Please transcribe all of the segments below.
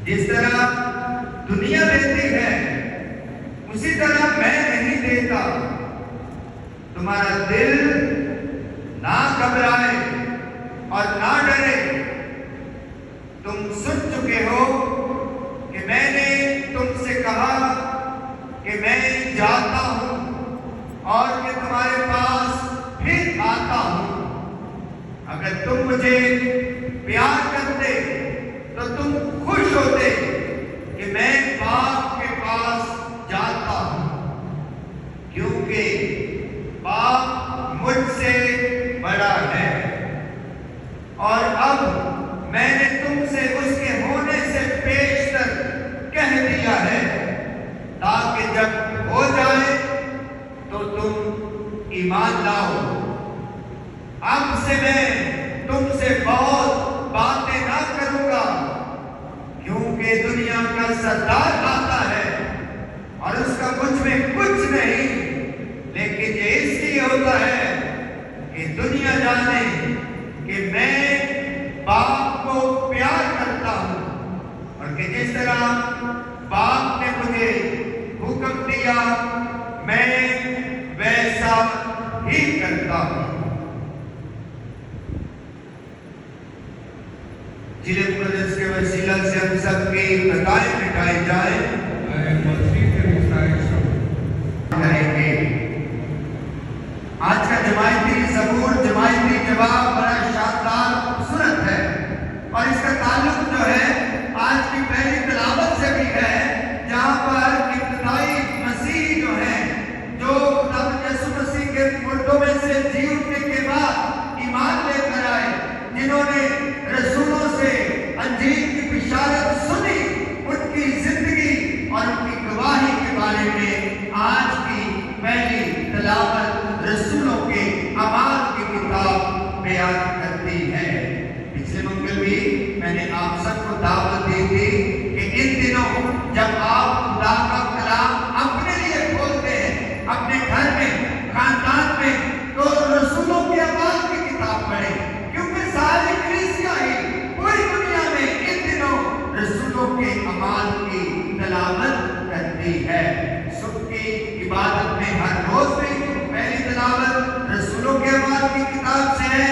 جس طرح دنیا دیتی ہے اسی طرح میں نہیں دیتا. تمہارا دل نہ گھبرائے اور نہ ڈرے. تم سن چکے ہو کہ میں نے تم سے کہا کہ میں جاتا ہوں اور کہ تمہارے پاس پھر آتا ہوں. اگر تم مجھے پیار کرتے تو تم خوش ہوتے کہ میں باپ کے پاس جاتا ہوں، کیونکہ باپ مجھ سے بڑا ہے. اور اب میں نے تم سے اس کے ہونے سے پیشتر کہہ دیا ہے، تاکہ جب ہو جائے تو تم ایمان لاؤ. اب سے میں تم سے بہت باتیں نہ کروں گا، کیونکہ دنیا کا سردار آتا ہے اور اس کا مجھ میں کچھ نہیں، لیکن یہ اس لیے ہوتا ہے کہ دنیا جانے کہ میں باپ کو پیار کرتا ہوں، اور کہ جس طرح باپ نے مجھے حکم دیا میں ویسا ہی کرتا ہوں. جنہیں مقدس کے وسیلہ سے ہم سب کی خطائیں مٹائی جائیں کریں گے. آج کا جماعتی ضبور، جماعتی جواب بڑا شاندار خوبصورت ہے، اور اس کا تعلق جو ہے آج کی پہلی تلاوت سے بھی ہے، جہاں پر ابتدائی مسیح جو ہیں، جو خدا یسوع مسیح کے مردوں میں سے جی اٹھنے کے بعد ایمان لے کر آئے، جنہوں نے رسولوں سے انجیل کی بشارت سنی، ان کی زندگی اور ان کی گواہی کے بارے میں آج کی پہلی تلاوت رسولوں کے اعمال کی کتاب بیان کرتی ہے. پچھلے منگل بھی میں نے آپ سب کو دعوت دی تھی کہ ان دنوں جب آپ خدا کا کلام اپنے لیے کھولتے ہیں، اپنے گھر میں، خاندان میں، تو رسولوں کے اعمال کی کتاب پڑھیں، کیونکہ ساری کلیسیا ہی پوری دنیا میں ان دنوں رسولوں کے اعمال کی تلاوت کرتی ہے. صبح کی عبادت میں ہر روز بھی پہلی تلاوت رسولوں کے اعمال کی کتاب سے ہے،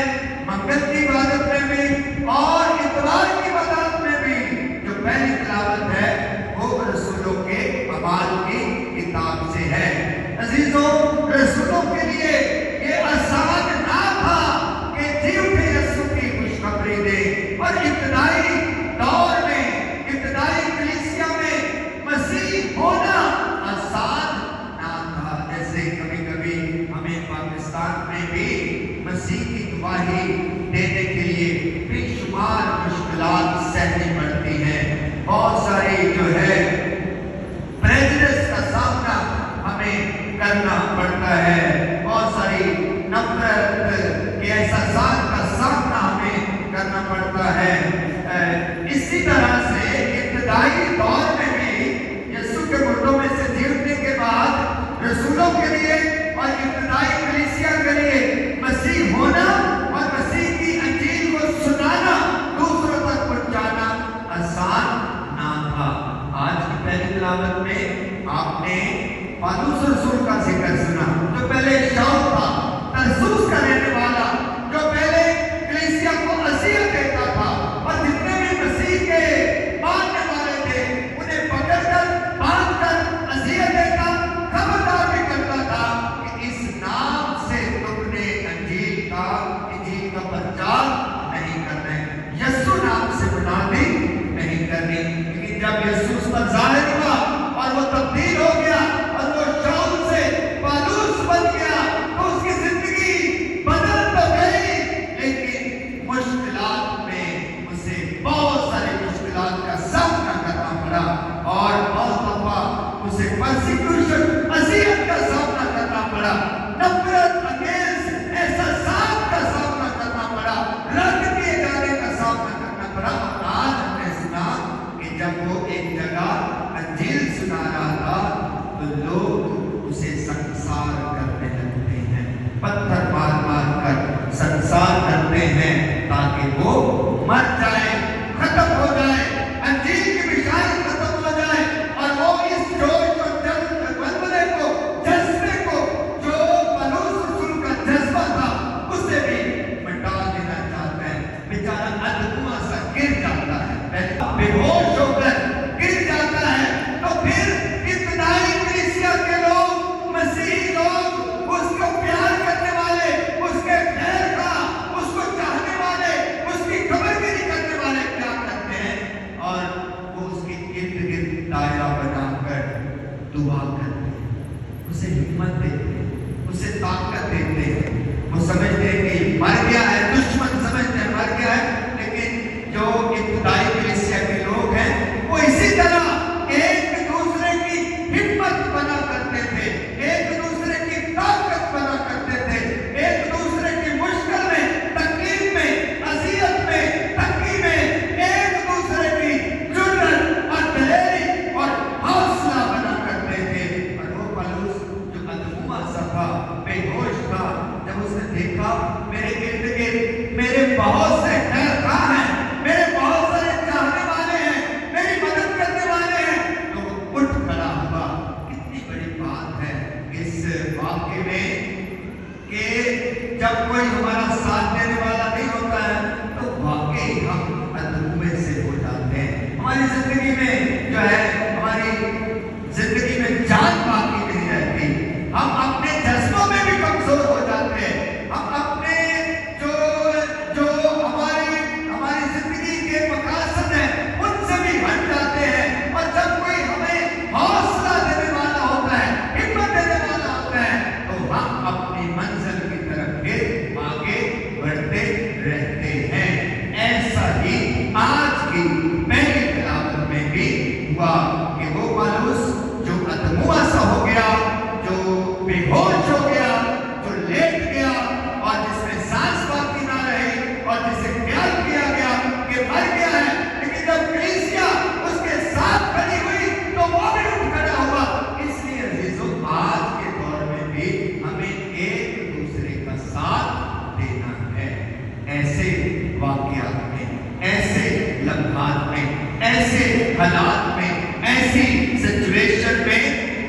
منگل کی عبادت میں بھی اور اتوار کی عبادت میں بھی جو پہلی تلاوت ہے وہ رسولوں کے اعمال کی کتاب سے ہے. عزیزوں، رسولوں کے لیے یہ آسان نہ تھا کہ جی اٹھے یسوع کی خوشخبری دے، اور ابتدائی دور میں، ابتدائی کلیسیا میں مسیح ہونا آسان نہ تھا. جیسے کبھی کبھی ہمیں پاکستان میں بھی مسیح کی گواہی دینے کے لیے بے شمار مشکلات سہنی پڑتی ہیں. بہت ساری جو ہے پریجڈس کا سامنا ہمیں کرنا پڑتا ہے، بہت ساری نفرت کے احساسات کا سامنا ہمیں کرنا پڑتا ہے. اسی طرح سے ابتدائی دور میں بھی یسوع کے مردوں میں سے جی اٹھنے کے بعد رسولوں کے لیے اور ابتدائی کلیسیا کے لیے مسیح ہونا اور مسیح کی انجیل کو سنانا، دوسروں تک پہنچانا آسان نہ تھا. آج کی پہلی تلاوت میں آپ نے پالوس رسول کا ذکر سنا، جو پہلے شاؤل تھا، ترسوس کا رہنے والا، جو پہلے کلیسیا کو اذیت دیتا تھا، اور جتنے بھی مسیح کے ماننے والے تھے انہیں پکڑ کر باندھ کر اذیت دیتا، خبردار بھی کرتا تھا کہ اس نام سے تم نے انجیل کا پرچار نہیں کرنا ہے، یسوع نام سے بنانے نہیں کرنی. لیکن جب یسوع اس پر ظاہر ہوا اور وہ تبدیل ہو گیا اور وہ شاؤل سے پالوس بن گیا، تو اس کی زندگی بدل تو گئی، لیکن مشکلات میں اسے بہت ساری مشکلات کا سامنا کرنا پڑا، اور بہت دفعہ اسے پرسیکیوشن، اذیت کا سامنا کرنا پڑا، نفرت انگیز احساسات کا سامنا کرنا پڑا. بہت سے خیر خواہ ہیں، میرے بہت سارے چاہنے والے ہیں، میری مدد کرنے والے ہیں، تو وہ اٹھ کھڑا ہوا۔ کتنی بڑی بات ہے اس واقعے میں کہ جب کوئی ہمارا ساتھ دینے والا نہیں ہوتا ہے تو واقعی ہم ادھورے سے ہو جاتے ہیں۔ ہماری زندگی میں جو ہے، ہماری زندگی میں جان باقی نہیں رہتی، ہم اپنے جذبوں میں بھی کمزور ہو جاتے ہیں، ہم اپنے جو ہماری زندگی کے مقاصد ہیں ان سے بھی ہٹ جاتے ہیں، اور جب کوئی ہمیں حوصلہ دینے والا ہوتا ہے، ہمت دینے والا ہوتا ہے، تو ہم اپنی منزل کی طرف پھر آگے بڑھتے رہتے ہیں۔ ایسا ہی آج کی پہلی تلاوت میں بھی ہوا کہ وہ مانوس جو ادموا سا ہو گیا، جو بے ہوش ہو گیا، جو لیٹ گیا، اور جس میں سانس باقی نہ رہی، اور جسے خیال کیا گیا کہ مر گیا ہے، لیکن جب کلیسیا اس کے ساتھ کھڑی ہوئی تو وہ بھی اٹھ کھڑا ہوا۔ اس لیے عزیزو، آج کے دور میں بھی ہمیں ایک دوسرے کا ساتھ دینا ہے۔ ایسے واقعات میں، ایسے لمحات میں، ایسے حالات میں، ایسی سچویشن میں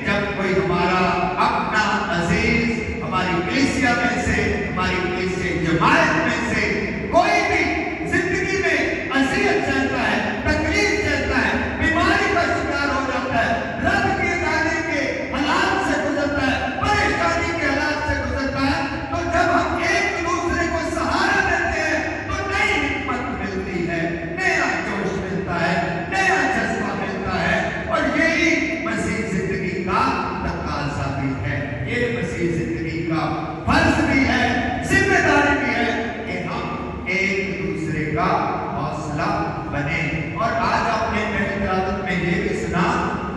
جب کوئی ہمارا اپنا عزیز ہماری کلیسیا میں سے، ہماری کلیسیا جماعت میں سے کوئی بھی زندگی میں اذیت سہتا ہے، تکلیف سہتا ہے، بیماری کا شکار ہو جاتا ہے، رب کے جانے کے حالات سے گزرتا ہے، پریشانی کے حالات سے گزرتا ہے، تو جب ہم ایک دوسرے کو سہارا دیتے ہیں تو نئی ہمت ملتی ہے، نیا جوش ملتا ہے، نیا جذبہ ملتا ہے، اور یہی مسیح زندگی کا تقاضا بھی ہے، یہ مسیح زندگی کا فرض بھی ہے، ذمہ داری بھی ہے کہ ہم ایک دوسرے کا حوصلہ بنے۔ اور آج آپ نے پہلی تلاوت میں یہ بھی سنا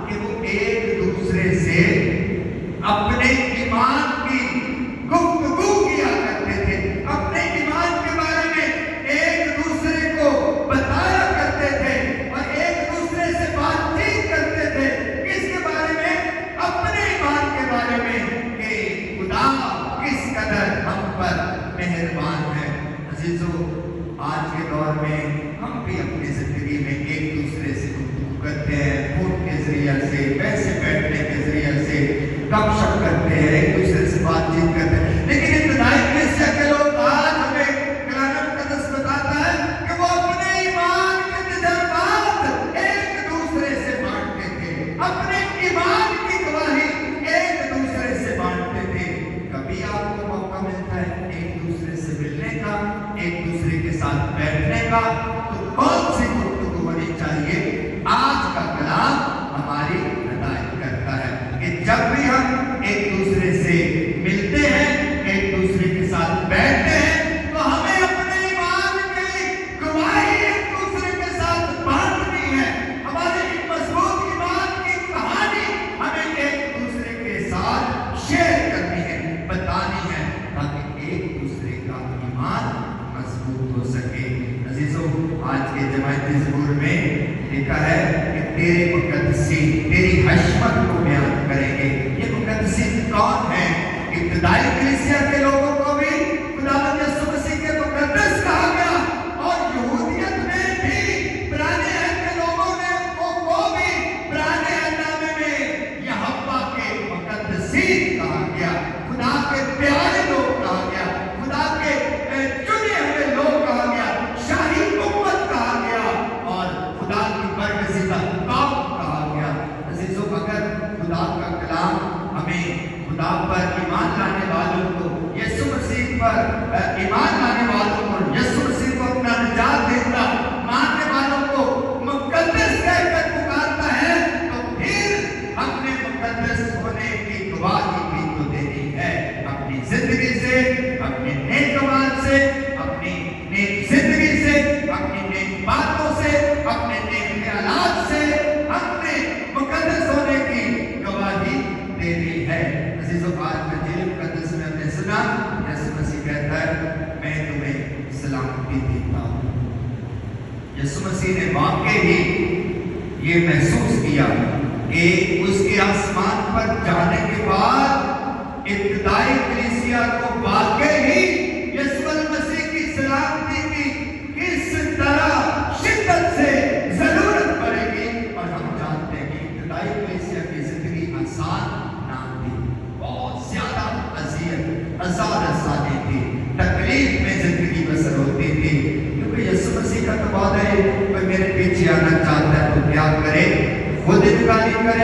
کہ وہ ایک دوسرے سے اپنے ایمان کی گفتگو کیا کرتے تھے، اپنے ایمان کے بارے میں ایک دوسرے کو بتایا کرتے تھے، اور ایک دوسرے سے بات چیت کرتے تھے۔ کس کے بارے میں؟ اپنے ایمان کے بارے میں، کہ خدا کس قدر ہم پر مہربان ہے۔ عزیزو، آج کے دور میں ہم بھی اپنی زندگی میں ایک دوسرے سے گفتگو کرتے ہیں، فون کے ذریعے سے، ویسے بیٹھنے کے ذریعے سے گپ شپ کرتے ہیں، ایک دوسرے سے بات چیت کرتے ہیں، لیکن ابتدائی کلیسیا کے لوگ آج ہمیں کلام مقدس بتاتا ہے کہ وہ اپنے ایمان کے تجربات ایک دوسرے سے بانٹتے تھے، اپنے ایمان کی گواہی ایک دوسرے سے بانٹتے تھے۔ کبھی آپ کو موقع ملتا ہے ایک دوسرے سے ملنے کا، ایک دوسرے کے ساتھ بیٹھنے کا، تو کون سی گفتگو ہونی چاہیے؟ آج کا کلام ہماری ہدایت کرتا ہے کہ جب بھی ہم ایک دوسرے سے ملتے ہیں، ایک دوسرے کے ساتھ بیٹھتے ہیں، تو ہمیں اپنے ایمان کی گواہی ایک دوسرے کے ساتھ بانٹنی ہے، ہمارے مضبوط ایمان کی کہانی ہمیں ایک دوسرے کے ساتھ شیئر کرنی ہے، بتانی ہے، تاکہ ایک دوسرے کا ایمان مضبوط ہو سکے۔ عزیزو، آج کے جماعتی ظہور میں لکھا ہے کہ تیرے مقدسین تیری حشمت کو بیان کریں گے۔ یہ مقدسین کون ہیں؟ ابتدائی کلیسیا کے لوگوں کو بھی خداوند یسوع مسیح کے مقدس کہا گیا، اور یہودیت میں بھی پرانے عہد کے لوگوں نے کو بھی پرانے عہد نامے میں یہوہ کے مقدسین کہا گیا، خدا کے پیارے لوگ کہا گیا، خدا کے چنے ہوئے لوگ کہا گیا، شاہی امت کہا گیا، اور خدا کی برگزیدہ قوم کہا گیا۔ عزیزو، اگر خدا کا کلام ہمیں خدا پر ایمان لانے والوں کو، یسوع مسیح پر ایمان لانے والوں کو، یسوع مسیح کو اپنا نجات دیتا ماننے والوں کو مقدس کہہ کر پکارتا ہے، تو پھر اپنے مقدس ہونے کی گواہی بھی تو دینی ہے، اپنی زندگی سے، اپنے نیک اعمال سے، اپنی نیک زندگی سے، اپنی نیک باتوں سے، اپنے نیک خیالات سے اپنے مقدس ہونے کی گواہی دینی ہے۔ عزیزو، آج انجیل مقدس میں ہم نے سنا یسوع مسیح کہتا ہے میں تمہیں سلامتی دیتا ہوں۔ یسوع مسیح نے واقعی ہی یہ محسوس کیا کہ اس کے آسمان پر جانے کے بعد ابتدائی کلیسیا کو واقعی ہی یسوع مسیح کی سلامتی کی